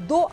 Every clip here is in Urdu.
2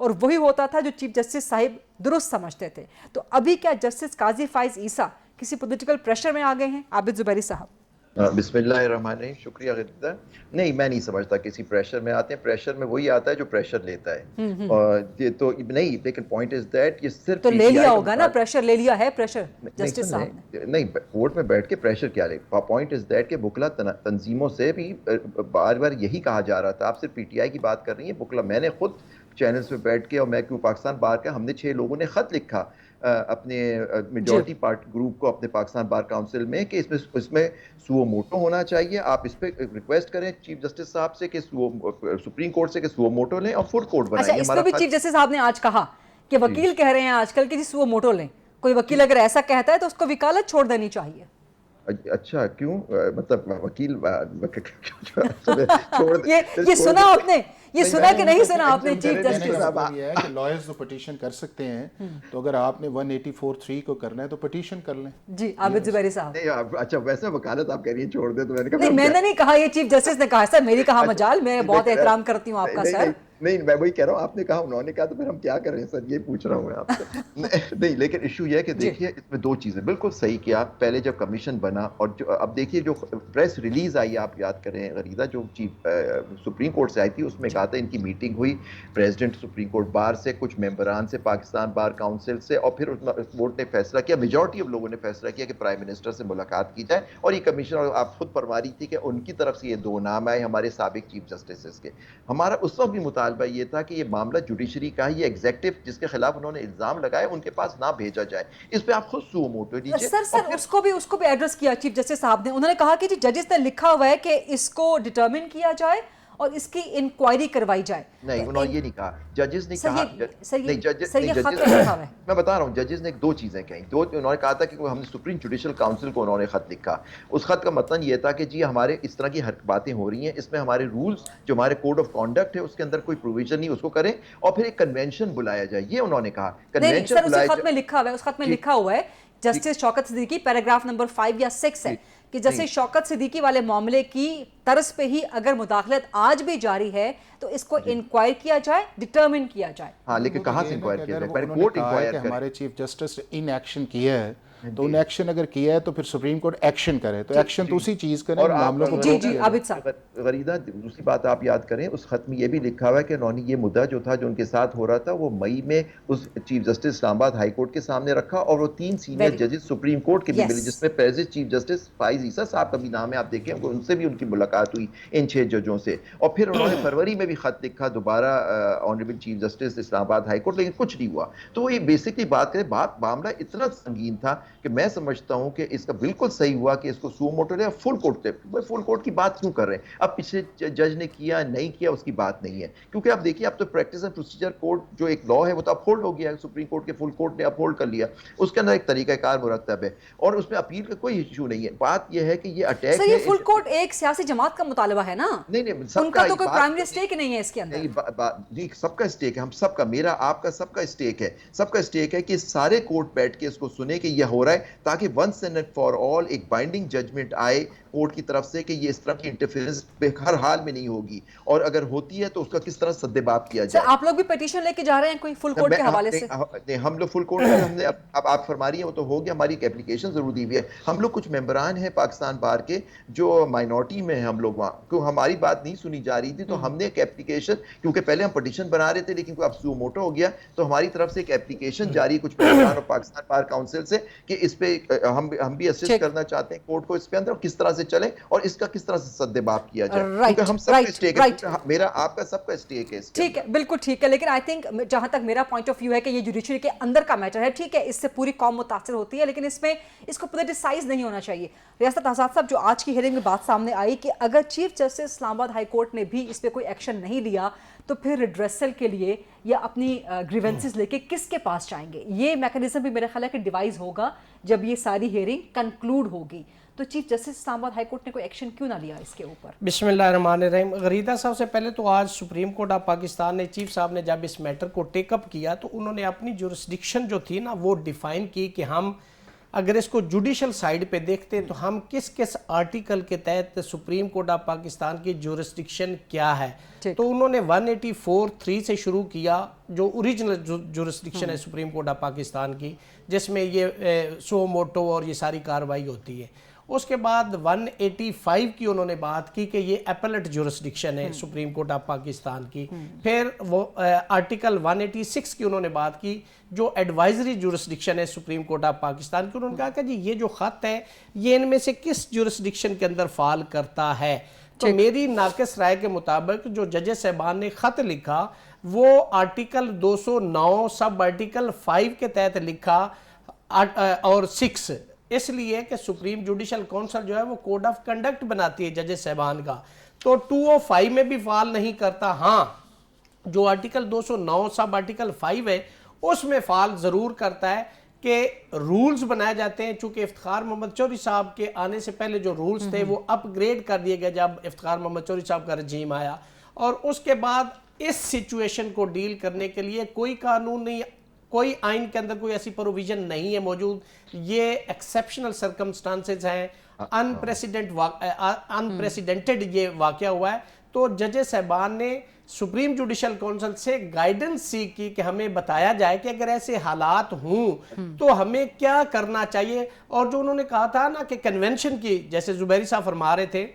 اور وہی ہوتا تھا جو چیف جسٹس صاحب درست سمجھتے تھے. تو ابھی کیا جسٹس قاضی فائز عیسیٰ کسی پولیٹیکل پریشر میں آ گئے ہیں؟ عابد زبیری صاحب. بسم اللہ الرحمن الرحیم. شکریہ غریدہ. نہیں، میں نہیں سمجھتا کسی پریشر میں آتے ہیں. پریشر میں وہی آتا ہے جو پریشر لیتا ہے. اور یہ تو نہیں، لیکن پوائنٹ از دیٹ یہ صرف تو لے لیا ہوگا نا پریشر، لے لیا ہے پریشر جسٹس صاحب نے. نہیں، کورٹ میں بیٹھ کے پریشر کیا لے. پوائنٹ از دیٹ کہ وکلا تنظیموں سے بھی بار بار یہی کہا جا رہا تھا. آپ صرف پی ٹی آئی کی بات کر رہی ہیں. وکلا میں نے خود چینلز پہ بیٹھ کے، اور میں کیوں پاکستان بار کا، ہم نے 6 لوگوں نے خط لکھا اپنے میجورٹی پارٹ گروپ کو اپنے پاکستان بار کاؤنسل میں کہ اس میں سوو موٹو ہونا چاہیے. آپ اس پہ ریکویسٹ کریں چیف جسٹس صاحب سے کہ سپریم کورٹ سے کہ سوو موٹو لیں اور فل کورٹ بنائیں. اچھا، اس پہ بھی چیف جسٹس صاحب نے آج کہا کہ وکیل کہہ رہے ہیں آج کل کہ جی سوو موٹو لیں. کوئی وکیل اگر ایسا کہتا ہے تو اس کو وکالت چھوڑ دینی چاہیے. اچھا، کیوں؟ مطلب وکیل یہ سنا آپ نے؟ یہ سنا کہ نہیں سنا آپ نے؟ چیف جسٹس یہ ہے کہ لائرز تو پٹیشن کر سکتے ہیں، تو اگر آپ نے 184(3) کو کرنا ہے تو پٹیشن کر لیں. جی عابد زبیری صاحب. اچھا، ویسے وکالت آپ کہہ رہی ہیں چھوڑ دیں، تو میں نے کہا نہیں، میں نے نہیں کہا، یہ چیف جسٹس نے کہا. سر میری کہا مجال، میں بہت احترام کرتی ہوں آپ کا سر. نہیں، میں وہی کہہ رہا ہوں، آپ نے کہا، انہوں نے کہا، تو پھر ہم کیا کر رہے ہیں سر؟ یہ پوچھ رہا ہوں میں آپ سے. نہیں، لیکن ایشو یہ ہے کہ دیکھیے اس میں 2 چیزیں. بالکل صحیح کیا پہلے جب کمیشن بنا، اور اب دیکھیے جو پریس ریلیز آئی، آپ یاد کریں غریدہ، جو چیف سپریم کورٹ سے آئی تھی، اس میں کہا تھا ان کی میٹنگ ہوئی پریزیڈنٹ سپریم کورٹ بار سے، کچھ ممبران سے پاکستان بار کاؤنسل سے، اور پھر کورٹ نے فیصلہ کیا، میجورٹی آف لوگوں نے فیصلہ کیا کہ پرائم منسٹر سے ملاقات کی جائے. اور یہ کمیشن، آپ خود فرما رہی تھی کہ ان کی طرف سے یہ 2 نام آئے ہمارے سابق چیف جسٹسز کے. ہمارا اس وقت بھی مطالبہ یہ تھا کہ یہ معاملہ جوڈیشری کا ہے، یہ ایگزیکٹو جس کے خلاف انہوں نے الزام لگائے ان کے پاس نہ بھیجا جائے. اس پہ آپ خود سو موٹو لیجیے. سر اس کو بھی ایڈریس کیا چیف جسٹس صاحب نے. انہوں نے کہا کہ جی ججز نے لکھا ہوا ہے کہ اس کو ڈٹرمن کیا جائے اور اس کی انکوائری کروائی جائے. نہیں، انہوں نے یہ نہیں کہا. ججز نے کہا، میں بتا رہا ہوں، ججز نے 2 چیزیں کہیں. انہوں نے کہا تھا کہ ہم نے سپریم جوڈیشل کاؤنسل کو انہوں نے خط لکھا. اس خط کا مطلب یہ تھا کہ جی ہمارے اس طرح کی باتیں ہو رہی ہیں، اس میں ہمارے رولز جو ہمارے کوڈ آف کانڈکٹ ہے اس کے اندر کوئی پروویژن نہیں، اس کو کریں اور پھر ایک کنونشن بلایا جائے. یہ انہوں نے کہا. کنونشن اس خط میں لکھا ہوا ہے، اس خط میں لکھا ہوا ہے جسٹس شوکت صدیقی، پیراگراف نمبر 5 یا 6 ہے کہ جیسے شوکت صدیقی والے معاملے کی طرز پہ ہی اگر مداخلت آج بھی جاری ہے تو اس کو انکوائر کیا جائے، ڈٹرمن کیا جائے. ہاں، لیکن کہاں سے انکوائر کیا جائے؟ پہلے کورٹ انکوائر کرے. ہمارے چیف جسٹس ان ایکشن کیا ہے، تو ان ایکشن اگر کیا ہے تو پھر سپریم کورٹ ایکشن کرے. تو ایکشن تو اسی چیز کرے، معاملوں کو. جی عابد صاحب. غریدہ، دوسری بات آپ یاد کریں، اس خط میں یہ بھی لکھا ہوا ہے کہ انہوں نے یہ مدعا جو تھا جو ان کے ساتھ ہو رہا تھا وہ مئی میں اس چیف جسٹس اسلام آباد ہائی کورٹ کے سامنے رکھا، اور وہ 3 سینئر ججز سپریم کورٹ کے بھی ملے، جس میں پریزیڈنٹ چیف جسٹس فائز عیسیٰ صاحب کا بھی نام ہے. آپ دیکھیں ان سے بھی ان کی ملاقات ہوئی، ان 6 ججوں سے. اور پھر انہوں نے فروری میں بھی خط لکھا دوبارہ آنریبل چیف جسٹس اسلام آباد ہائی کورٹ، لیکن کچھ نہیں ہوا. تو یہ بیسکلی بات کریں، معاملہ اتنا سنگین تھا کہ میں سمجھتا ہوں کہ اس کا بالکل صحیح ہوا کہ اس کو سو موٹو لے. فل کورٹ پہ فل کورٹ کی بات کیوں کر رہے ہیں؟ اب پچھلے جج نے کیا نہیں کیا اس کی بات نہیں ہے، کیونکہ اب دیکھیے اب تو پریکٹس اینڈ پروسیجر کوڈ جو ایک لا ہے وہ تو اپہولڈ ہو گیا ہے. سپریم کورٹ کے فل کورٹ نے اپہولڈ کر لیا. اس کے اندر ایک طریقہ کار مرتب ہے اور اس میں اپیل کا کوئی ایشو نہیں ہے. بات یہ ہے کہ یہ اٹیک ہے. یہ فل کورٹ ایک سیاسی جماعت کا مطالبہ ہے نا. نہیں، ان کا تو کوئی پرائمری اسٹیک نہیں ہے اس کے اندر. نہیں، سب کا اسٹیک ہے. ہم سب کا، میرا آپ کا سب کا اسٹیک ہے. سب کا اسٹیک ہے کہ سارے کورٹ بیٹھ کے اس کو سنے کہ یہ ہو رہا ہے، تاکہ ونس اینڈ فار آل ایک بائنڈنگ ججمنٹ آئے کورٹ کی طرف سے کہ یہ اس طرح کی انٹرفیئرنس ہر حال میں نہیں ہوگی، اور اگر ہوتی ہے تو اس کا کس طرح سدباب کیا جائے. آپ لوگ بھی پیٹیشن لے کے جا رہے ہیں کوئی فل کورٹ کے حوالے سے؟ ہم لوگ فل کورٹ میں ہم نے اب آپ فرما رہی ہیں وہ تو ہو گیا. ہماری ایک اپلیکیشن ضرور دی ہوئی ہے. ہم لوگ کچھ ممبران ہیں پاکستان بار کے جو مائنورٹی میں ہیں، ہم لوگ وہاں کیوں ہماری بات نہیں سنی جا رہی تھی، تو ہم نے ایک اپلیکیشن، کیونکہ پہلے ہم پٹیشن بنا رہے تھے لیکن اب سو موٹو ہو گیا، تو ہماری طرف سے ایک اپلیکیشن جاری ہے کچھ ممبران اور پاکستان بار کاؤنسل سے کہ اس پہ ہم بھی اسسٹ کرنا چاہتے ہیں کورٹ کو اس کے اندر، کس طرح سے چلیں اور اس کا کس طرح سے سدباب کیا جائے. کیونکہ ہم سب کا اسٹیک ہے، میرا آپ کا سب کا اسٹیک ہے. ٹھیک ہے، بالکل ٹھیک ہے. لیکن آئی تھنک جہاں تک میرا پوائنٹ آف ویو ہے کہ یہ جوڈیشری کے اندر کا میٹر ہے. ٹھیک ہے، اس سے پوری قوم متاثر ہوتی ہے، لیکن اس میں اس کو پولیٹیسائز نہیں ہونا چاہیے. ریاست آزاد صاحب، جو آج کی ہیئرنگ میں بات سامنے آئی کہ اگر چیف جسٹس اسلام آباد ہائی کورٹ نے بھی اس پہ کوئی ایکشن نہیں لیا تو پھر ریڈریسل کے لیے یا اپنی گریونسز لے کے کس کے پاس جائیں گے؟ یہ میکانزم بھی میرا خیال ہے کہ ڈیوائز ہوگا جب یہ ساری ہیئرنگ کنکلوڈ ہوگی. تو چیف جسٹس اسلام آباد ہائی کورٹ نے کوئی ایکشن کیوں نہ لیا اس کے اوپر؟ بسم اللہ الرحمن الرحیم. غریدہ صاحب، سے پہلے تو آج سپریم کورٹ آف پاکستان نے چیف صاحب نے جب اس میٹر کو ٹیک اپ کیا تو انہوں نے اپنی جورسڈکشن جو تھی نا وہ ڈیفائن کی کہ ہم اگر اس کو جوڈیشل سائیڈ پہ دیکھتے ہیں تو ہم کس کس آرٹیکل کے تحت سپریم کورٹ آف پاکستان کی جورسڈکشن کیا ہے، تو انہوں نے 184(3) سے شروع کیا جو اوریجنل جورسڈکشن ہے سپریم کورٹ آف پاکستان کی، جس میں یہ سو موٹو اور یہ ساری کارروائی ہوتی ہے۔ اس کے بعد 185 کی انہوں نے بات کی کہ یہ ایپلٹ جورسڈکشن ہے سپریم کورٹ آف پاکستان کی۔ پھر وہ آرٹیکل 186 کی انہوں نے بات کی جو ایڈوائزری جورسڈکشن ہے سپریم کورٹ آف پاکستان کی۔ انہوں نے کہا کہ جی یہ جو خط ہے یہ ان میں سے کس جورسڈکشن کے اندر فال کرتا ہے؟ تو میری ناقص رائے کے مطابق جو جج صاحبان نے خط لکھا وہ آرٹیکل 209 سب آرٹیکل 5 کے تحت لکھا اور 6، اس لیے کہ سپریم جوڈیشل کونسل جو ہے وہ کوڈ آف کنڈکٹ بناتی ہے جج صاحبان کا، تو 205 میں بھی فال نہیں کرتا۔ ہاں جو آرٹیکل 209 سب آرٹیکل 5 ہے اس میں فال ضرور کرتا ہے کہ رولز بنائے جاتے ہیں، چونکہ افتخار محمد چوہدری صاحب کے آنے سے پہلے جو رولز تھے وہ اپ گریڈ کر دیے گئے جب افتخار محمد چوہدری صاحب کا رجیم آیا، اور اس کے بعد اس سچویشن کو ڈیل کرنے کے لیے کوئی قانون نہیں، کوئی آئین کے اندر کوئی ایسی پروویژن نہیں ہے موجود، یہ ایکسیپشنل سرکمسٹانسز ہیں، انپریسیڈنٹڈ یہ واقعہ ہوا ہے۔ تو جج صاحبان نے سپریم جوڈیشل کونسل سے گائیڈنس سیکھ کی کہ ہمیں بتایا جائے کہ اگر ایسے حالات ہوں تو ہمیں کیا کرنا چاہیے، اور جو انہوں نے کہا تھا نا کہ کنونشن کی، جیسے زبیری صاحب فرما رہے تھے،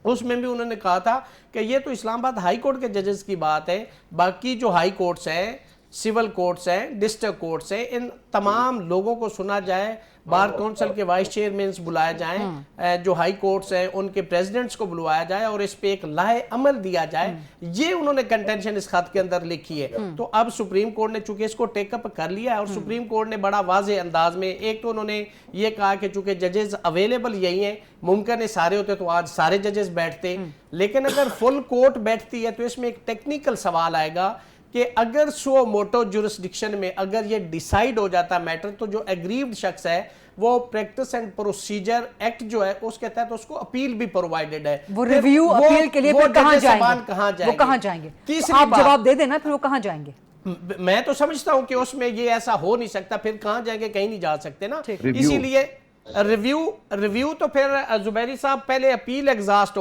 اس میں بھی انہوں نے کہا تھا کہ یہ تو اسلام آباد ہائی کورٹ کے ججز کی بات ہے، باقی جو ہائی کورٹس ہیں، سول کورٹس ہیں، ڈسٹرکٹ کورٹس ہیں، ان تمام لوگوں کو سنا جائے، بار کونسل کے وائس چیئرمینز بلائے جائیں، جو ہائی کورٹس ہیں ان کے پریزیڈنٹس کو بلوایا جائے اور اس پہ ایک لائحہ عمل دیا جائے۔ یہ انہوں نے کنٹینشن اس خط کے اندر لکھی ہے۔ تو اب سپریم کورٹ نے چونکہ اس کو ٹیک اپ کر لیا ہے، اور سپریم کورٹ نے بڑا واضح انداز میں، ایک تو انہوں نے یہ کہا کہ چونکہ ججز اویلیبل یہی ہیں، ممکن ہے سارے ہوتے تو آج سارے ججز بیٹھتے، لیکن اگر فل کورٹ بیٹھتی ہے تو اس میں ایک ٹیکنیکل سوال آئے گا کہ اگر سو موٹو جورسڈکشن میں اگر یہ ڈیسائیڈ ہو جاتا میٹر تو جو ایگریوڈ شخص ہے وہ پریکٹس اینڈ پروسیجر ایکٹ جو ہے اس کے تحت اس کو اپیل بھی پرووائڈڈ ہے، وہ ریویو اپیل کے لیے پھر کہاں جائیں گے؟ تیسری آپ جواب دے دینا پھر وہ کہاں جائیں گے؟ میں تو سمجھتا ہوں کہ اس میں یہ ایسا ہو نہیں سکتا، پھر کہاں جائیں گے؟ کہیں نہیں جا سکتے نا، اسی لیے ریویو تو پھر زبیری صاحب پہلے اپیل ایگزاسٹ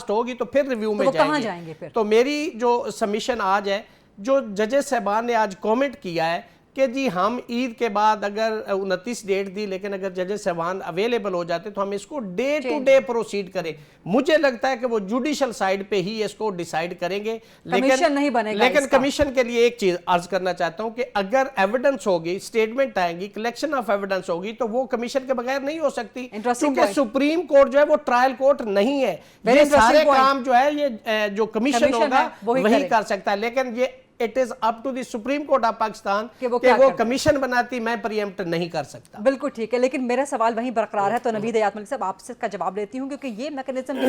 ہوگی تو پھر ریویو میں جائیں گے۔ تو میری جو سمیشن آج ہے، جو ججز صاحبان نے آج کومنٹ کیا ہے کہ جی ہم عید کے بعد اگر 29 ڈیٹ دی، لیکن اگر ججز صاحبان اویلیبل ہو جاتے تو ہم اس کو ڈے ٹو ڈے پروسیڈ کریں۔ مجھے لگتا ہے کہ وہ جوڈیشل سائیڈ پہ ہی اس کو ڈیسائیڈ کریں گے، لیکن کمیشن کے لیے ایک چیز عرض کرنا چاہتا ہوں کہ اگر ایویڈنس ہوگی، اسٹیٹمنٹ آئیں گی، کلیکشن آف ایویڈنس ہوگی تو وہ کمیشن کے بغیر نہیں ہو سکتی، کیونکہ سپریم کورٹ جو ہے وہ ٹرائل کورٹ نہیں ہے۔ یہ سارے کام جو ہے یہ جو کمیشن ہوگا وہی کر سکتا ہے، لیکن یہ it is up to the Supreme Court of Pakistan کہ وہ کمیشن بناتی، میں پریمپٹ نہیں کر سکتا۔ بالکل ٹھیک ہے، لیکن میرا سوال وہیں برقرار ہے، تو نوید حیات ملک صاحب آپ سے کا جواب لیتی ہوں، کیونکہ یہ میکنزم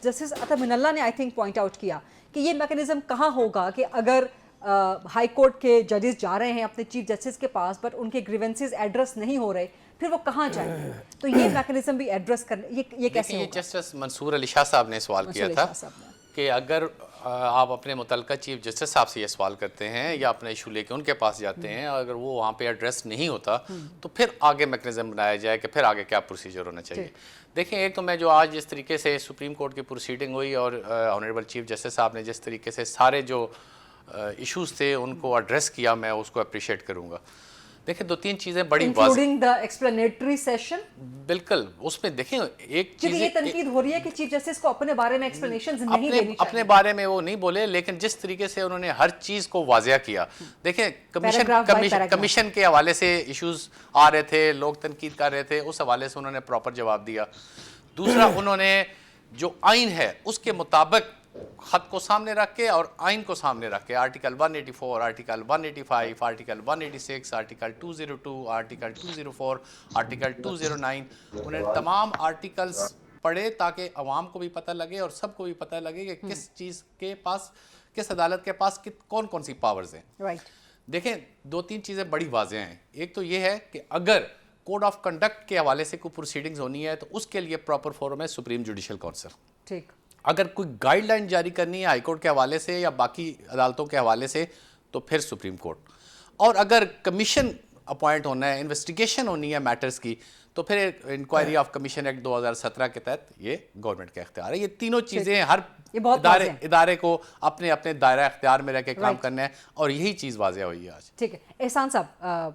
جسٹس عطا من اللہ نے آئی تھنک پوائنٹ آؤٹ کیا کہ یہ میکنزم کہاں ہوگا کہ اگر ہائی کورٹ کے ججز جا رہے ہیں اپنے چیف جسٹس کے پاس بٹ ان کے گریونسز ایڈریس نہیں ہو رہے، پھر وہ کہاں جائیں گے؟ تو یہ میکنزم بھی ایڈریس کرنے یہ کیسے ہوگا؟ جسٹس منصور علی شاہ صاحب نے سوال کیا تھا کہ اگر آپ اپنے متعلقہ چیف جسٹس صاحب سے یہ سوال کرتے ہیں یا اپنا ایشو لے کے ان کے پاس جاتے ہیں، اگر وہ وہاں پہ ایڈریس نہیں ہوتا تو پھر آگے میکنزم بنایا جائے کہ پھر آگے کیا پروسیجر ہونا چاہیے۔ دیکھیں، ایک تو میں جو آج جس طریقے سے سپریم کورٹ کی پروسیڈنگ ہوئی اور آنریبل چیف جسٹس صاحب نے جس طریقے سے سارے جو ایشوز تھے ان کو ایڈریس کیا، میں اس کو اپریشیٹ کروں گا۔ دیکھیں، دو تین چیزیں بڑی انکلوڈنگ دی ایکسپلینیٹری سیشن، بالکل اس میں دیکھیں ایک چیز یہ تنقید ہو رہی ہے کہ چیف جسٹس کو اپنے بارے میں ایکسپلینیشنز نہیں دینی چاہیے، اپنے بارے میں وہ نہیں بولے، لیکن جس طریقے سے انہوں نے ہر چیز کو واضح کیا۔ دیکھیں، کمیشن کے حوالے سے ایشوز آ رہے تھے، لوگ تنقید کر رہے تھے، اس حوالے سے انہوں نے پراپر جواب دیا۔ دوسرا، انہوں نے جو آئین ہے اس کے مطابق خط کو سامنے رکھ کے اور آئین کو سامنے رکھ کے article 184، article 185، article 186، article 202، article 204، article 209، انہیں تمام آرٹیکلز پڑھے تاکہ عوام کو بھی پتہ لگے اور سب کو بھی پتہ لگے کہ کس چیز کے پاس، کس عدالت کے پاس کون کون سی پاورز ہیں۔ دیکھیں، دو تین چیزیں بڑی واضح ہیں۔ ایک تو یہ ہے کہ اگر کوڈ آف کنڈکٹ کے حوالے سے کوئی پروسیڈنگز ہونی ہے تو اس کے لیے پراپر فورم ہے سپریم جوڈیشل کونسل۔ ٹھیک، اگر کوئی گائیڈ لائن جاری کرنی ہے ہائی کورٹ کے حوالے سے یا باقی عدالتوں کے حوالے سے تو پھر سپریم کورٹ۔ اور اگر کمیشن اپوائنٹ ہونا ہے, انویسٹیگیشن ہونی ہے میٹرز کی, تو پھر انکوائری آف کمیشن ایکٹ 2017 کے تحت یہ گورنمنٹ کا اختیار ہے. یہ تینوں چیزیں ہر ادارے کو اپنے اپنے دائرہ اختیار میں رہ کے کام کرنا ہے, اور یہی چیز واضح ہوئی ہے آج. ٹھیک ہے احسان صاحب,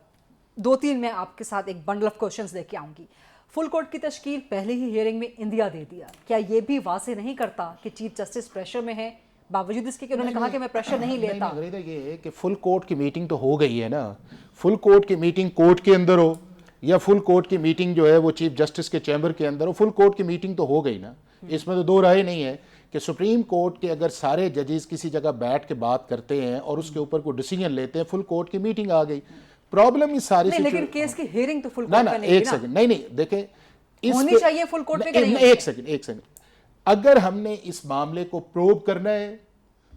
2-3 میں آپ کے ساتھ ایک بنڈل آف کوشچنز لے کے آؤں گی. فل کورٹ کی تشکیل پہلے ہی ہیئرنگ میں انڈیا دے دیا, کیا یہ بھی واضح نہیں کرتا کہ چیف جسٹس پریشر میں ہے, باوجود اس کے کہ انہوں نے کہا کہ میں پریشر نہیں لیتا؟ یہ ہے کہ فل کورٹ کی میٹنگ تو ہو گئی ہے نا, فل کورٹ کی میٹنگ کورٹ کے اندر ہو یا فل کورٹ کی میٹنگ جو ہے وہ چیف جسٹس کے چیمبر کے اندر ہو, فل کورٹ کی میٹنگ تو ہو گئی نا. اس میں تو دو رائے نہیں ہے کہ سپریم کورٹ کے اگر سارے ججز کسی جگہ بیٹھ کے بات کرتے ہیں اور اس کے اوپر کوئی ڈیسیجن لیتے ہیں, فل کورٹ کی میٹنگ آ گئی. پرابلم اس ساری لیکن کیس کی ہیئرنگ تو فل کورٹ میں نہیں. ایک سیکنڈ, نہیں دیکھیں ہونی چاہیے فل کورٹ میں کہ نہیں. ایک سیکنڈ, اگر ہم نے اس معاملے کو پروب کرنا ہے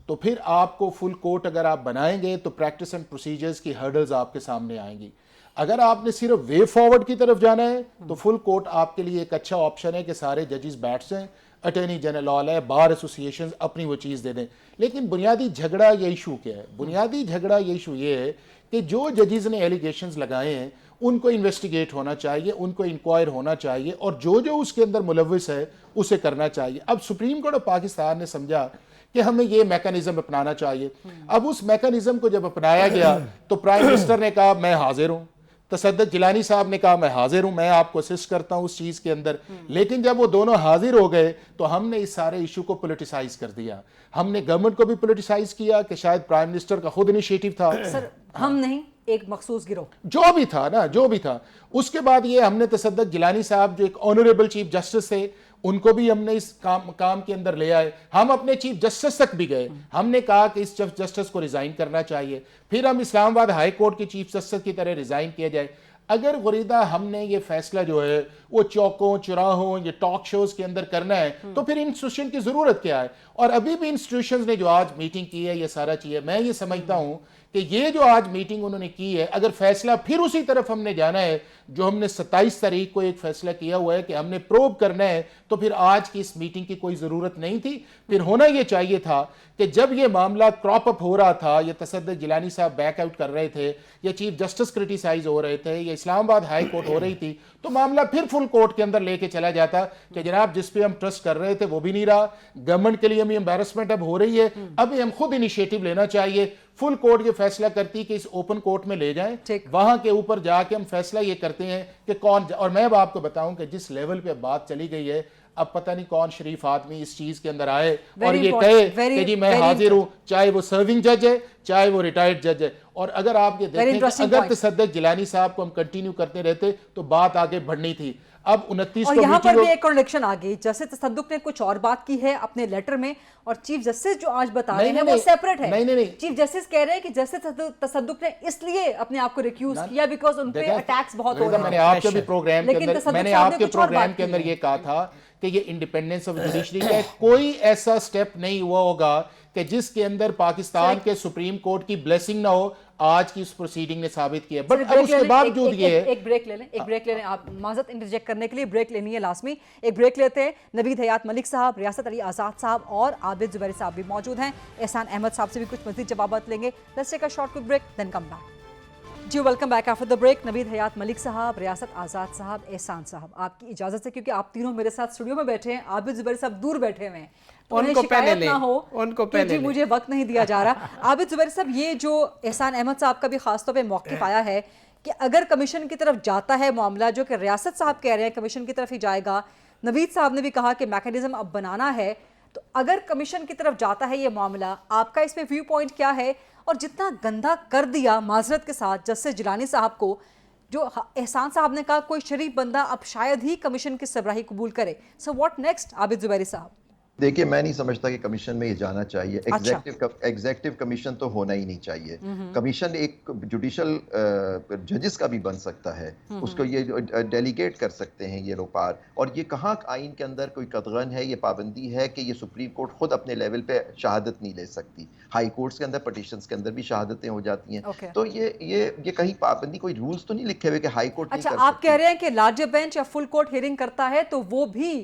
تو پھر آپ کو فل کورٹ اگر آپ بنائیں گے تو پریکٹس اینڈ پروسیجرز کی ہرڈلز آپ کے سامنے آئیں گی. اگر آپ نے صرف وے فارورڈ کی طرف جانا ہے تو فل کورٹ آپ کے لیے ایک اچھا آپشن ہے کہ سارے ججز بیٹھ جائیں, اٹارنی جنرل آل ہے, بار ایسوسیشنز اپنی وہ چیز دے دیں. لیکن بنیادی جھگڑا یہ ایشو کیا ہے؟ بنیادی جھگڑا یہ ایشو یہ ہے کہ جو ججز نے ایلیگیشنز لگائے ہیں ان کو انویسٹیگیٹ ہونا چاہیے, ان کو انکوائر ہونا چاہیے, اور جو اس کے اندر ملوث ہے اسے کرنا چاہیے. اب سپریم کورٹ آف پاکستان نے سمجھا کہ ہمیں یہ میکانزم اپنانا چاہیے. اب اس میکانزم کو جب اپنایا گیا تو پرائم منسٹر نے کہا میں حاضر ہوں, تصدق جیلانی صاحب نے کہا میں حاضر ہوں, میں آپ کو اسسٹ کرتا ہوں اس چیز کے اندر. لیکن جب وہ دونوں حاضر ہو گئے تو ہم نے اس سارے ایشو کو پولیٹیسائز کر دیا. ہم نے گورنمنٹ کو بھی پولیٹیسائز کیا کہ شاید پرائم منسٹر کا خود انیشیٹو تھا. سر ہم نہیں, ایک مخصوص گروہ جو بھی تھا نا, جو بھی تھا. اس کے بعد یہ ہم نے تصدق جیلانی صاحب جو ایک آنریبل چیف جسٹس تھے ان کو بھی ہم نے اس کام کے اندر لے آئے. ہم اپنے چیف جسٹس تک بھی گئے, ہم نے کہا کہ اس چیف جسٹس کو ریزائن کرنا چاہیے. پھر ہم اسلام آباد ہائی کورٹ کے چیف جسٹس کی طرح ریزائن کیا جائے. اگر غریدہ ہم نے یہ فیصلہ جو ہے وہ چوکوں چراہوں یہ ٹاک شوز کے اندر کرنا ہے تو پھر انسٹیٹیوشن کی ضرورت کیا ہے؟ اور ابھی بھی انسٹیٹیوشنز نے جو آج میٹنگ کی ہے یہ سارا چیز, میں یہ سمجھتا ہوں کہ یہ جو آج میٹنگ انہوں نے کی ہے, اگر فیصلہ پھر اسی طرف ہم نے جانا ہے جو ہم نے 27 تاریخ کو ایک فیصلہ کیا ہوا ہے کہ ہم نے پروب کرنا ہے, تو پھر آج کی اس میٹنگ کی کوئی ضرورت نہیں تھی. پھر ہونا یہ چاہیے تھا کہ جب یہ معاملہ کراپ اپ ہو رہا تھا, یا تصدق جیلانی صاحب بیک آؤٹ کر رہے تھے, یا چیف جسٹس کرٹیسائز ہو رہے تھے, یا اسلام آباد ہائی کورٹ ہو رہی تھی, تو معاملہ پھر فل کورٹ کے اندر لے کے چلا جاتا کہ جناب جس پہ ہم ٹرسٹ کر رہے تھے وہ بھی نہیں رہا, گورنمنٹ کے لیے ہمیں امبیرسمنٹ اب ہو رہی ہے, اب ہم خود انیشیٹو لینا چاہیے. فل کورٹ یہ فیصلہ کرتی کہ اس اوپن کورٹ میں لے جائیں, وہاں کے اوپر جا کے ہم فیصلہ یہ کرتے ہیں کہ کون. اور میں اب آپ کو بتاؤں کہ جس لیول پہ بات چلی گئی ہے, اب پتہ نہیں کون شریف آدمی اس چیز کے اندر آئے اور یہ کہے کہ جی میں حاضر ہوں, چاہے وہ سرونگ جج ہے چاہے وہ ریٹائرڈ جج ہے. اور اگر آپ یہ دیکھیں کہ اگر تصدق جیلانی صاحب کو ہم کنٹینیو کرتے رہتے تو بات آگے بڑھنی تھی. اب 29 کو یہاں پر بھی ایک کنڈکشن آ گئی, جیسے تصدق نے کچھ اور بات کی ہے اپنے لیٹر میں, اور چیف جسٹس جو آج بتا رہے ہیں وہ سیپریٹ ہے. چیف جسٹس کہہ رہے ہیں کہ جیسے تصدق نے اس لیے اپنے آپ کو ریکیوز کیا بیکاز ان پہ اٹیکس بہت ہو رہے ہیں. میں نے آپ کے بھی پروگرام کے اندر یہ کہا تھا کہ یہ انڈیپینڈنس آف جوڈیشری کا کوئی ایسا اسٹیپ نہیں ہوا ہوگا کہ جس کے اندر پاکستان کے سپریم کورٹ کی بلیسنگ نہ ہو, آج کی اس پروسیڈنگ نے ثابت کیا. بٹ اب اس کے باوجود یہ ہے, ایک بریک لے لیں, آپ معذرت انٹرجیکٹ کرنے کے لیے بریک لینی ہے لازمی. ایک بریک لیتے ہیں. نوید حیات ملک صاحب, ریاست علی آزاد صاحب اور عابد زبیری صاحب بھی موجود ہیں. احسان احمد صاحب سے بھی کچھ مزید جوابات لیں گے. Let's take a short quick break then come back. جی welcome back after the break. Naveed Hayat Malik صاحب, ریاست آزاد صاحب, احسان صاحب, آپ کی اجازت سے کیونکہ آپ تینوں میرے ساتھ اسٹوڈیو میں بیٹھے ہیں, عابد زبیری صاحب دور بیٹھے ہوئے ہیں, ان کو پہلے لیں, ان کو پہلے جی مجھے وقت نہیں دیا جا رہا. عابد زبیری صاحب, یہ جو احسان احمد صاحب کا بھی خاص طور پہ موقف آیا ہے کہ اگر کمیشن کی طرف جاتا ہے معاملہ, جو کہ ریاست صاحب کہہ رہے ہیں کمیشن کی طرف ہی جائے گا, نوید صاحب نے بھی کہا کہ میکانزم اب بنانا ہے, تو اگر کمیشن کی طرف جاتا ہے یہ معاملہ, آپ کا اس پہ ویو پوائنٹ کیا ہے؟ اور جتنا گندہ کر دیا معذرت کے ساتھ جسٹس جیلانی صاحب کو, جو احسان صاحب نے کہا کوئی شریف بندہ اب شاید ہی کمیشن کی سربراہی قبول کرے, سو واٹ نیکسٹ عابد زبیری صاحب؟ دیکھیے میں نہیں سمجھتا کہ کمیشن میں یہ جانا چاہیے. ایگزیکٹو کمیشن تو ہونا ہی نہیں چاہیے. کمیشن ایک جوڈیشل ججز کا بھی بن سکتا ہے, اس کو یہ ڈیلیگیٹ کر سکتے ہیں یہ لوگ پار. اور یہ کہاں آئین کے اندر کوئی قدغن ہے, یہ پابندی ہے کہ یہ سپریم کورٹ خود اپنے لیول پہ شہادت نہیں لے سکتی. ہائی کورٹس کے اندر پٹیشنز کے اندر بھی شہادتیں ہو جاتی ہیں. تو یہ کہیں پابندی, کوئی رولز تو نہیں لکھے ہوئے کہ ہائی کورٹ. اچھا, آپ کہہ رہے ہیں کہ لارجر بینچ یا فل کورٹ ہیئرنگ کرتا ہے تو وہ بھی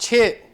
6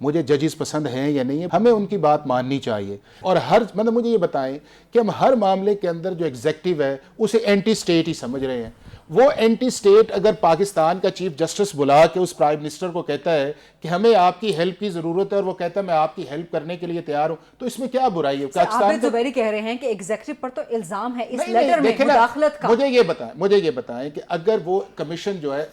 مجھے ججز پسند ہیں یا نہیں ہیں، ہمیں ان کی بات ماننی چاہیے. اور مطلب مجھے یہ بتائیں کہ ہم ہر معاملے کے اندر جو ایگزیکٹو ہے اسے اینٹی اسٹیٹ ہی سمجھ رہے ہیں. وہ اینٹی اسٹیٹ اگر پاکستان کا چیف جسٹس بلا کے اس پرائم منسٹر کو کہتا ہے کہ ہمیں آپ کی ہیلپ کی ضرورت ہے اور وہ کہتا ہے میں آپ کی ہیلپ کرنے کے لیے تیار ہوں، تو اس میں کیا برائی ہے؟ عابد زبیری کہہ رہے ہیں کہ ایگزیکٹو پر تو الزام ہے اس لیٹر میں مداخلت کا. مجھے یہ بتائیں کہ اگر وہ کمیشن جو ہے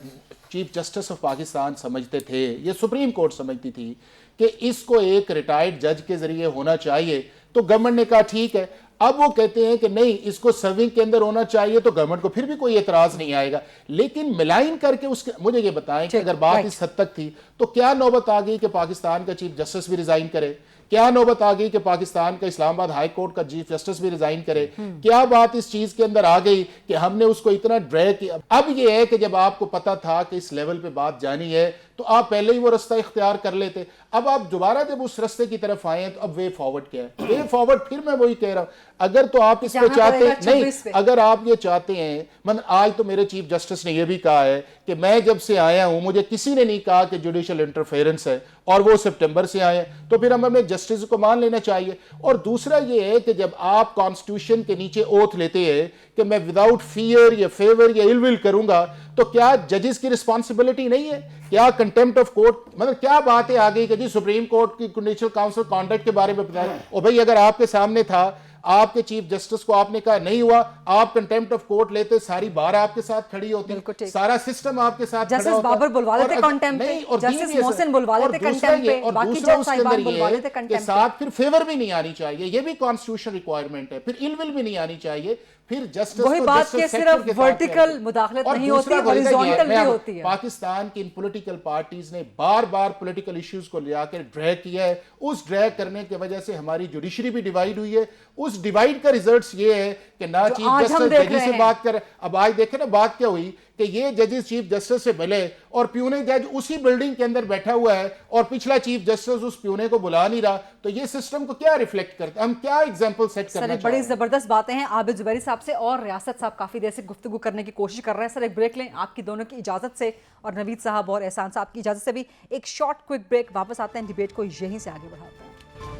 چیف جسٹس آف پاکستان سمجھتے تھے، یہ سپریم کورٹ سمجھتی تھی کہ اس کو ایک ریٹائرڈ جج کے ذریعے ہونا چاہیے، تو گورنمنٹ نے کہا ٹھیک ہے. اب وہ کہتے ہیں کہ نہیں اس کو سرونگ کے اندر ہونا چاہیے، تو گورنمنٹ کو پھر بھی کوئی اعتراض نہیں آئے گا. لیکن ملائن کر کے مجھے یہ بتائیں کہ اگر بات اس حد تک تھی تو کیا نوبت آ گئی کہ پاکستان کا چیف جسٹس بھی ریزائن کرے؟ کیا نوبت آ گئی کہ پاکستان کا اسلام آباد ہائی کورٹ کا چیف جسٹس بھی ریزائن کرے؟ کیا بات اس چیز کے اندر آ گئی کہ ہم نے اس کو اتنا ڈریگ کیا؟ اب یہ ہے کہ جب آپ کو پتا تھا کہ اس لیول پہ بات جانی ہے تو آپ پہلے ہی وہ رستہ اختیار کر لیتے. اب آپ دوبارہ جب اس رستے کی طرف آئے ہیں تو اب وے فارورڈ کیا ہے؟ وے فارورڈ پھر میں وہی کہہ رہا ہوں، اگر تو آپ اس پہ چاہتے نہیں، اگر آپ یہ چاہتے ہیں، آج تو میرے چیف جسٹس نے یہ بھی کہا ہے کہ میں جب سے آیا ہوں مجھے کسی نے نہیں کہا کہ جوڈیشل انٹرفیرنس ہے، اور وہ سپٹمبر سے آئے ہیں، تو پھر ہم اپنے جسٹس کو مان لینا چاہیے. اور دوسرا یہ ہے کہ جب آپ کانسٹیٹیوشن کے نیچے اوتھ لیتے ہیں کہ میں وداؤٹ فیئر یا فیور یا ill will کروں گا، تو کیا ججز کی رسپانسبلٹی نہیں ہے؟ کیا کنٹیمپٹ آف کورٹ، مطلب کیا بات ہے آ گئی کہ جی سپریم کورٹ کی جوڈیشل کاؤنسل کانڈکٹ کے بارے میں بتایا؟ اور بھائی اگر آپ کے سامنے تھا، آپ کے چیف جسٹس کو آپ نے کہا نہیں ہوا، آپ کنٹیمپٹ آف کورٹ لیتے، ساری بار آپ کے ساتھ کھڑی ہوتی، سارا سسٹم آپ کے ساتھ کھڑا ہوتا. جسٹس بابر بلوا لیتے کنٹیمپٹ پہ، جسٹس محسن بلوا لیتے کنٹیمپٹ پہ، باقی جج صاحبان بلوا لیتے کنٹیمپٹ پہ. ساتھ پھر فیور بھی نہیں آنی چاہیے، یہ بھی کانسٹیٹیوشن ریکوائرمنٹ ہے. پھر ill will بھی نہیں آنی چاہیے. پھر جسٹس وہی بات کہ صرف ورٹیکل مداخلت نہیں ہوتی، ہاریزونٹل بھی ہوتی ہے. پاکستان کی ان پولیٹیکل پارٹیز نے بار بار پولیٹیکل ایشوز کو لے کے ڈریگ کیا ہے. اس ڈریگ کرنے کی وجہ سے ہماری جوڈیشری بھی ڈیوائیڈ ہوئی ہے. اس ڈیوائیڈ کا ریزلٹس یہ ہے کہ نہ چیف جسٹس ججی سے بات کرے. اب آج دیکھیں نا بات کیا ہوئی کہ یہ ججز چیف جسٹس سے ملے اور پیونے جج اسی بلڈنگ کے اندر بیٹھا ہوا ہے اور پچھلا چیف جسٹس اس پیونے کو بلا نہیں رہا. تو یہ سسٹم کو کیا ریفلیکٹ کرتا ہے؟ ہم کیا ایگزامپل سیٹ کرنا چاہتے ہیں؟ بڑی زبردست باتیں ہیں عابد زبیری صاحب سے، اور ریاست صاحب کافی دیر سے گفتگو کرنے کی کوشش کر رہے ہیں. سر ایک بریک لیں آپ کی دونوں کی اجازت سے، اور نوید صاحب اور احسان صاحب کی اجازت سے بھی ایک شارٹ کوئک بریک. واپس آتے ہیں، ڈیبیٹ کو یہیں سے آگے بڑھاتے ہیں.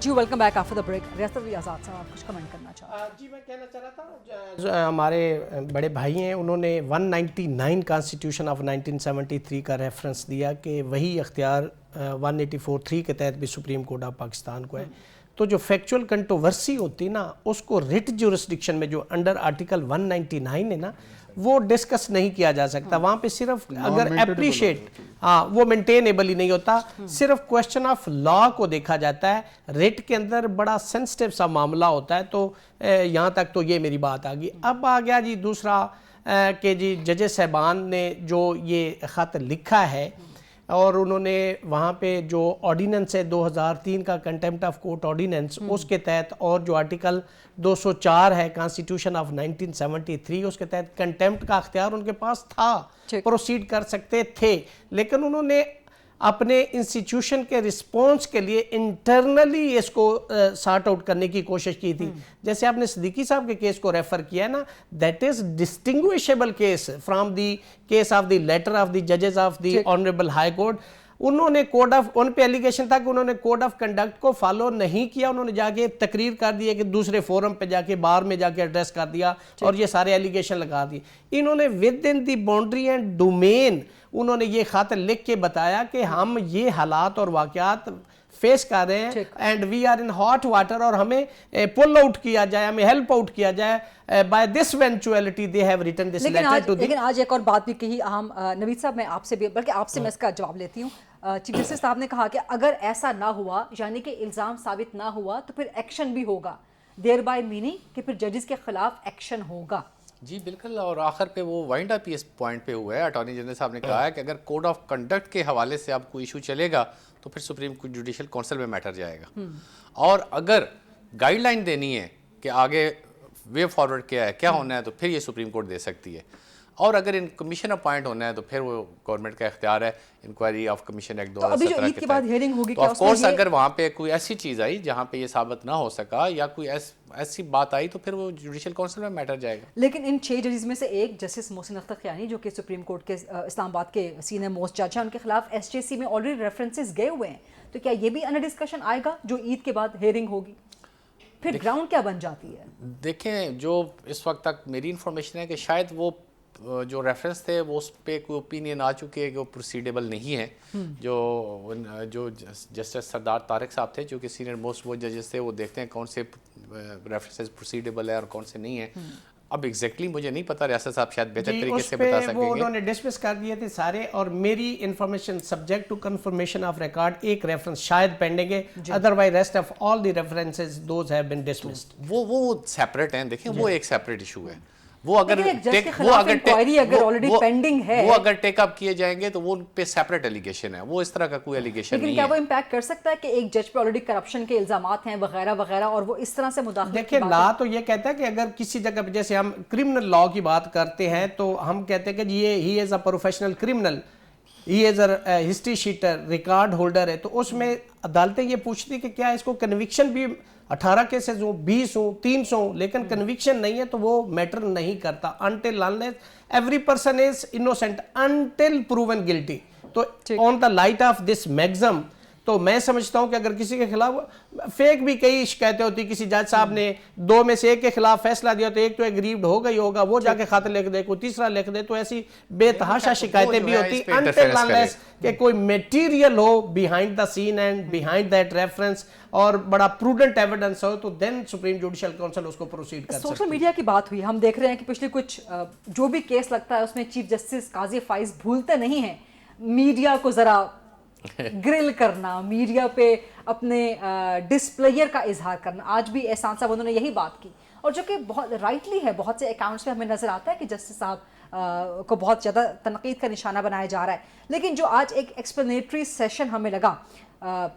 جی welcome back after the break. Riyasat Ali آزاد صاحب آپ کچھ کمنٹ کرنا چاہتے ہیں؟ جی میں کہنا چاہ رہا تھا، ہمارے بڑے بھائی ہیں، انہوں نے 199 کانسٹیٹیوشن آف 1973 کا ریفرنس دیا کہ وہی اختیار 184(3) کے تحت بھی سپریم کورٹ آف پاکستان کو ہے. تو جو فیکچول کنٹروورسی ہوتی نا اس کو ریٹ جورسڈکشن میں جو انڈر آرٹیکل 199 ہے نا وہ ڈسکس نہیں کیا جا سکتا. وہاں پہ صرف اگر اپریشیٹ وہ مینٹینیبل ہی نہیں ہوتا، صرف کوشچن آف لا کو دیکھا جاتا ہے. ریٹ کے اندر بڑا سینسٹیو سا معاملہ ہوتا ہے. تو یہاں تک تو یہ میری بات آ گئی. اب آ گیا جی دوسرا کہ جی ججز صاحبان نے جو یہ خط لکھا ہے اور انہوں نے وہاں پہ جو آرڈیننس ہے 2003 کا کنٹیمپٹ آف کورٹ آرڈیننس، اس کے تحت اور جو آرٹیکل 204 ہے کانسٹیٹیوشن آف 1973 اس کے تحت کنٹیمپٹ کا اختیار ان کے پاس تھا، پروسیڈ کر سکتے تھے. لیکن انہوں نے اپنے انسٹیٹیوشن کے رسپونس کے لیے انٹرنلی اس کو سارٹ آؤٹ کرنے کی کوشش کی تھی. جیسے آپ نے صدیقی صاحب کے کیس کو ریفر کیا ہے نا، that is distinguishable case from the case of the letter of the ججز of the honourable high court. انہوں نے کوڈ آف، ان پہ ایلیگیشن تھا کہ انہوں نے کوڈ آف کنڈکٹ کو فالو نہیں کیا. انہوں نے جا کے تقریر کر دی کہ دوسرے فورم پہ جا کے بار میں جا کے ایڈریس کر دیا اور یہ سارے ایلیگیشن لگا دیے. انہوں نے with in the boundary and domain انہوں نے یہ خط لکھ کے بتایا کہ ہم یہ حالات اور واقعات فیس کر رہے ہیں and we are in hot water, اور ہمیں پل آؤٹ کیا جائے، ہمیں ہیلپ آؤٹ کیا جائے. By this eventuality they have written this letter to the. لیکن آج ایک اور بات بھی کہی اہم، نوید صاحب میں آپ سے بھی، بلکہ آپ سے میں اس کا جواب لیتی ہوں. چیف جسٹس صاحب نے کہا کہ اگر ایسا نہ ہوا، یعنی کہ الزام ثابت نہ ہوا، تو پھر ایکشن بھی ہوگا. دیر بائی میننگ کہ پھر ججز کے خلاف ایکشن ہوگا. جی بالکل، اور آخر پہ وہ وائنڈ اپ اس پوائنٹ پہ ہوا ہے. اٹارنی جنرل صاحب نے کہا ہے کہ اگر کوڈ آف کنڈکٹ کے حوالے سے اب کوئی ایشو چلے گا تو پھر سپریم جوڈیشل کونسل میں میٹر جائے گا. اور اگر گائیڈ لائن دینی ہے کہ آگے وے فارورڈ کیا ہے، کیا ہونا ہے، تو پھر یہ سپریم کورٹ دے سکتی ہے. اور اگر ان کمیشن اپوائنٹ ہونا ہے تو پھر وہ گورنمنٹ کا اختیار ہے. انکوائری آف کمیشن ایکٹ 2017 کے تحت تو آف کورس اگر وہاں پہ کوئی ایسی چیز آئی جہاں پہ یہ ثابت نہ ہو سکا یا کوئی ایسی بات آئی تو پھر وہ جوڈیشل کونسل میں میٹر جائے گا. لیکن ان 6 ججز میں سے ایک جسٹس محسن اختر خیانی جو کہ سپریم کورٹ کے اسلام آباد کے سینئر موسٹ جج ہیں، ان کے خلاف SJC میں آلریڈی ریفرنسز گئے ہوئے ہیں. تو کیا یہ بھی انڈر ڈسکشن آئے گا جو عید کے بعد ہیئرنگ ہوگی؟ پھر گراؤنڈ کیا بن جاتی ہے؟ دیکھیں جو اس وقت تک میری انفارمیشن ہے کہ شاید وہ جو ریفرنس تھے وہ اس پہ کوئی اوپینین آ چکے ہیں کہ وہ پروسیڈیبل نہیں ہے. جو جسٹس سردار طارق صاحب تھے جو کہ سینئر موسٹ وہ ججز تھے، وہ دیکھتے ہیں کون سے ریفرنسز پروسیڈیبل ہے اور کون سے نہیں ہیں. اب ایگزیکٹلی مجھے نہیں پتا، ریاست صاحب شاید بہتر طریقے سے بتا سکیں گے. وہ انہوں نے ڈسمس کر دیے تھے سارے، اور میری information subject to confirmation of record ایک ریفرنس شاید پینڈنگ ہے، otherwise rest of all the references those have been dismissed. وہ سیپریٹ ہیں. دیکھیں وہ ایک سیپریٹ ایشو ہے. وہ اگر ٹیک اپ کیے جائیں گے تو وہ ان پہ سیپریٹ ایلیگیشن ہے، وہ اس طرح کا کوئی ایلیگیشن نہیں ہے. لیکن کیا وہ امپیکٹ کر سکتا ہے کہ ایک جج پہ آلریڈی کرپشن کے الزامات ہیں وغیرہ وغیرہ اور وہ اس طرح سے مداخلت؟ دیکھیں لا تو یہ کہتا ہے کہ اگر کسی جگہ پہ جیسے ہم کرمنل لا کی بات کرتے ہیں تو ہم کہتے ہیں کہ یہ he is a professional criminal, he is a history sheeter, record holder ہے. تو اس میں عدالتیں یہ پوچھتی کہ کیا اس کو کنوکشن بھی 18 کیسز ہوں، 20 ہوں، 300 ہوں، لیکن کنوکشن نہیں ہے تو وہ میٹر نہیں کرتا. until unless every person is innocent until proven guilty. تو on the light of this maxim تو میں سمجھتا ہوں کہ اگر کسی کے خلاف فیک بھی کئی شکایتیں ہوتی، کسی جج صاحب نے 2 میں سے ایک کے خلاف فیصلہ دیا تو ایک تو ایگریوڈ ہوگا ہی ہوگا، وہ جا کے خط لکھ دے، کوئی تیسرا لکھ دے، تو ایسی بے تحاشا شکایتیں بھی ہوتی until unless کہ کوئی میٹیریل ہو behind the scene and behind that reference اور بڑا پروڈنٹ ایویڈنس ہو تو دین سپریم جوڈیشل کونسل اس کو پروسیڈ کر سکتے. سوشل میڈیا کی بات ہوئی، ہم دیکھ رہے ہیں کہ پچھلے کچھ جو بھی کیس لگتا ہے اس میں چیف جسٹس قاضی فائز بھولتے نہیں ہیں میڈیا کو ذرا گرل کرنا، میڈیا پہ اپنے ڈسپلیئر کا اظہار کرنا. آج بھی احسان صاحب انہوں نے یہی بات کی اور جو کہ بہت رائٹلی ہے، بہت سے اکاؤنٹس میں ہمیں نظر آتا ہے کہ جسٹس صاحب کو بہت زیادہ تنقید کا نشانہ بنایا جا رہا ہے. لیکن جو آج ایک ایکسپلینیٹری سیشن ہمیں لگا،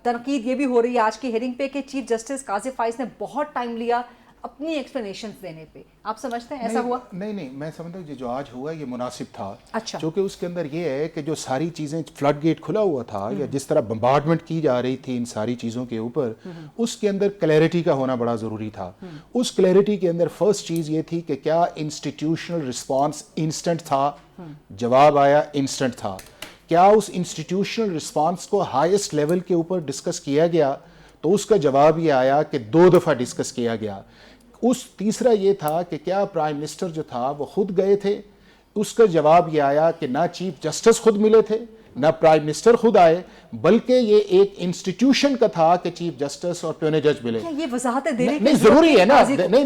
تنقید یہ بھی ہو رہی ہے آج کی ہیئرنگ پہ کہ چیف جسٹس قاضی فائز نے بہت ٹائم لیا اپنی ایکسپلینیشنز دینے پہ. آپ سمجھتے ہیں ایسا ہوا؟ نہیں، میں سمجھتا ہوں جو آج ہوا یہ مناسب تھا. اچھا، چونکہ اس کے اندر یہ ہے کہ جو ساری چیزیں فلڈ گیٹ کھلا ہوا تھا یا جس طرح بمبارڈمنٹ کی جا رہی تھی ان ساری چیزوں کے اوپر، اس کے اندر کلیئرٹی کا ہونا بڑا ضروری تھا. اس کلیئرٹی کے اندر فرسٹ چیز یہ تھی کہ کیا انسٹیٹیوشنل رسپانس انسٹنٹ تھا؟ جواب آیا انسٹنٹ تھا. کیا اس انسٹیٹیوشنل رسپانس کو ہائیسٹ لیول کے اوپر ڈسکس کیا گیا؟ تو اس کا جواب یہ آیا کہ 2 دفعہ ڈسکس کیا گیا. تیسرا یہ تھا کہ کیا پرائم منسٹر جو تھا وہ خود گئے تھے؟ اس کا جواب یہ آیا کہ نہ چیف جسٹس خود ملے تھے، نہ پرائم منسٹر خود آئے، بلکہ یہ ایک انسٹیٹیوشن کا تھا کہ چیف جسٹس اور پیونی جج ملے. یہ وضاحتیں دینے نہیں ضروری ہے نا، نہیں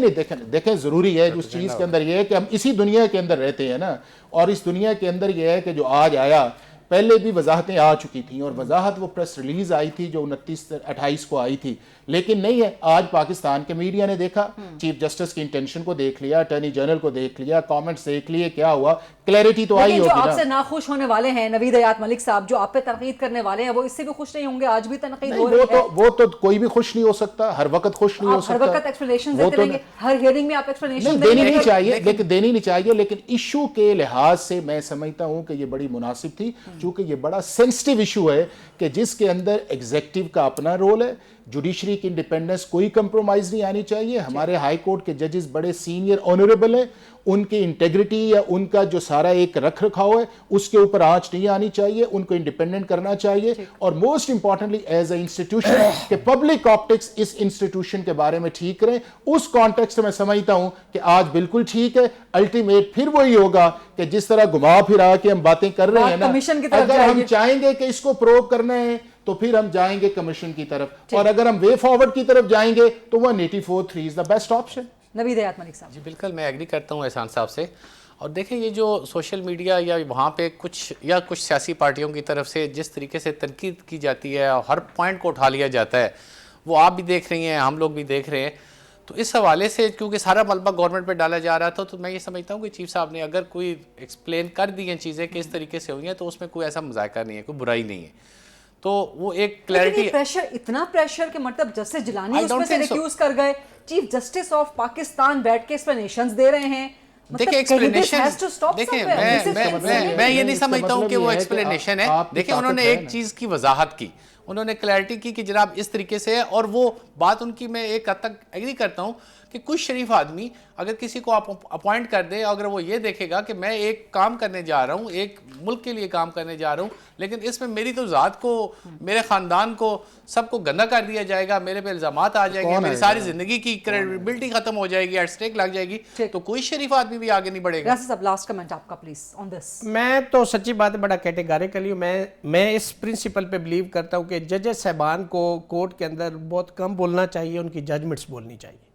دیکھیں ضروری ہے. اس چیز کے اندر یہ ہے کہ ہم اسی دنیا کے اندر رہتے ہیں نا، اور اس دنیا کے اندر یہ ہے کہ جو آج آیا، پہلے بھی وضاحتیں آ چکی تھیں اور وضاحت وہ پریس ریلیز آئی تھی جو 29-28 کو آئی تھی، لیکن نہیں ہے. آج پاکستان کے میڈیا نے دیکھا، چیف جسٹس کی انٹینشن کو دیکھ لیا، اٹارنی جنرل کو دیکھ لیا، کامنٹس دیکھ لیے، کیا ہوا، کلیئرٹی تو آئی ہوگی نا. جو آپ سے ناخوش ہونے والے ہیں نوید حیات ملک صاحب، جو آپ پہ تنقید کرنے والے ہیں، وہ اس سے بھی خوش نہیں ہوں گے. آج بھی تنقید ہو رہی ہے. وہ تو کوئی بھی خوش نہیں ہو سکتا، ہر وقت خوش نہیں ہو سکتا. ہر وقت ایکسپلینیشن دیتے رہیں گے، ہر ہیئرنگ میں آپ ایکسپلینیشن دینی نہیں چاہیے، لیکن دینی نہیں چاہیے. لیکن ایشو کے لحاظ سے میں سمجھتا ہوں کہ یہ بڑی مناسب تھی، چونکہ یہ بڑا سینسٹیو ایشو ہے کہ جس کے اندر ایگزیکٹو کا اپنا رول ہے. جوڈیشری کی انڈیپینڈنس کوئی کمپرومائز نہیں آنی چاہیے. ہمارے ہائی کورٹ کے ججز بڑے سینئر آنریبل ہیں، ان کی انٹیگریٹی یا ان کا جو سارا ایک رکھ رکھاؤ ہے اس کے اوپر آنچ نہیں آنی چاہیے. ان کو انڈیپینڈنٹ کرنا چاہیے. اور most importantly as a institution کہ پبلک آپٹکس اس انسٹیٹیوشن کے بارے میں ٹھیک کریں. اس کانٹیکسٹ میں سمجھتا ہوں کہ آج بالکل ٹھیک ہے. الٹیمیٹ پھر وہی ہوگا کہ جس طرح گھما پھرا کے ہم باتیں کر رہے ہیں نا، اگر ہم چاہیں گے کہ اس کو پروو کرنا ہے تو پھر ہم جائیں گے کمیشن کی طرف، اور اگر ہم وے فارورڈ کی طرف جائیں گے تو 184(3) is the best option. نوید حیات ملک صاحب. جی بالکل میں ایگری کرتا ہوں احسان صاحب سے. اور دیکھیں یہ جو سوشل میڈیا یا وہاں پہ کچھ سیاسی پارٹیوں کی طرف سے جس طریقے سے تنقید کی جاتی ہے اور ہر پوائنٹ کو اٹھا لیا جاتا ہے، وہ آپ بھی دیکھ رہی ہیں، ہم لوگ بھی دیکھ رہے ہیں. تو اس حوالے سے کیونکہ سارا ملبہ گورنمنٹ پہ ڈالا جا رہا تھا، تو میں یہ سمجھتا ہوں کہ چیف صاحب نے اگر کوئی ایکسپلین کر دی ہیں چیزیں کہ اس طریقے سے ہوئی ہیں تو اس میں کوئی ایسا مذائقہ نہیں ہے، کوئی برائی نہیں ہے. تو وہ ایک کلیئرٹی. اتنا پریشر کہ مطلب جسٹس جیلانی اس میں سے ریکیوز کر گئے، چیف جسٹس آف پاکستان بیٹھ کے ایکسپلینیشنز دے رہے ہیں. دیکھیں ایکسپلینیشن، دیکھیں میں یہ نہیں سمجھتا ہوں کہ وہ ایکسپلینیشن ہے. دیکھیں انہوں نے ایک چیز کی وضاحت کی، انہوں نے کلیئرٹی کی کہ جناب اس طریقے سے ہے. اور وہ بات ان کی میں ایک حد تک ایگری کرتا ہوں کہ کچھ شریف آدمی اگر کسی کو اپوائنٹ کر دے، اگر وہ یہ دیکھے گا کہ میں ایک کام کرنے جا رہا ہوں، ایک ملک کے لیے کام کرنے جا رہا ہوں، لیکن اس میں میری تو ذات کو، میرے خاندان کو سب کو گندا کر دیا جائے گا, میرے پہ الزامات آ جائیں گے, میری ساری زندگی کی کریڈیبلٹی ختم ہو جائے گی, ایٹ اسٹیک لگ جائے گی, تو کوئی شریف آدمی بھی آگے نہیں بڑھے گا. ریاست صاحب لاسٹ کمنٹ آپ کا پلیز آن دس. میں تو سچی بات ہے بڑا کیٹیگریکلی ہوں, میں اس پرنسپل پہ بلیو کرتا ہوں کہ ججز صاحبان کو کورٹ کے اندر بہت کم بولنا چاہیے, ان کی ججمنٹس بولنی چاہیے.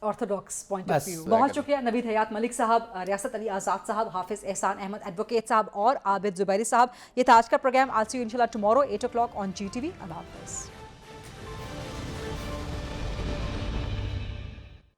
Orthodox point of view. بہت شکریہ نوید حیات ملک صاحب, ریاست علی آزاد صاحب, حافظ احسان احمد ایڈوکیٹ صاحب اور عابد زبیری صاحب. یہ تھا آج کا پروگرام. آل سی یو انشاءاللہ ٹمارو 8 o'clock on GTV. اللہ حافظ.